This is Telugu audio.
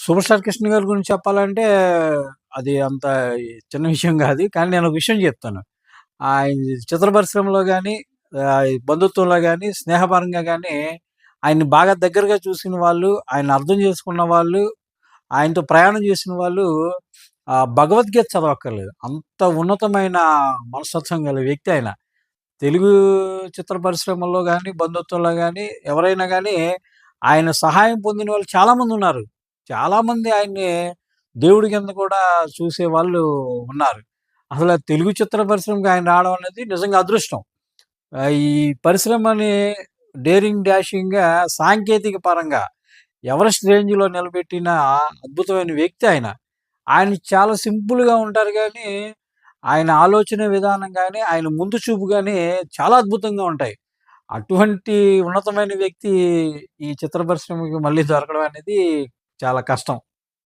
సూపర్ స్టార్ కృష్ణ గారి గురించి చెప్పాలంటే, అది అంత చిన్న విషయం గాదు. కానీ నేను ఒక విషయం జెప్తాను. ఆయన చిత్ర పరిశ్రమలో గాని, బంధుత్వంలో గాని, స్నేహపరంగా గాని ఆయన్ని బాగా దగ్గరగా చూసిన వాళ్ళు, ఆయన్ని అర్థం చేసుకున్న వాళ్ళు, ఆయనతో ప్రయాణం చేసిన వాళ్ళు భగవద్గీత చదవక్కర్లేదు. అంత ఉన్నతమైన మనస్తత్వం గల వ్యక్తి ఆయన. తెలుగు చిత్ర పరిశ్రమల్లో గాని, బంధుత్వంలో గాని, ఎవరైనా గాని ఆయన సహాయం పొందిన వాళ్ళు చాలామందున్నారు. చాలామంది ఆయన్ని దేవుడి కింద కూడా చూసేవాళ్ళు ఉన్నారు. అసల తెలుగు చిత్ర పరిశ్రమకి ఆయన రావడం అనేది నిజంగా అదృష్టం. ఈ పరిశ్రమని డేరింగ్ డాషింగ్‌గా సాంకేతిక పరంగా ఎవరెస్ట్ రేంజ్‌లో నిలబెట్టిన అద్భుతమైన వ్యక్తి ఆయన. ఆయన చాలా సింపుల్‌గా ఉంటారు గానీ, ఆయన ఆలోచన విధానం గాని, ఆయన ముందు చూపు గాని చాలా అద్భుతంగా ఉంటాయి. అటువంటి ఉన్నతమైన వ్యక్తి ఈ చిత్ర పరిశ్రమకి మళ్ళీ దొరకడం అనేది చాలా కష్టం.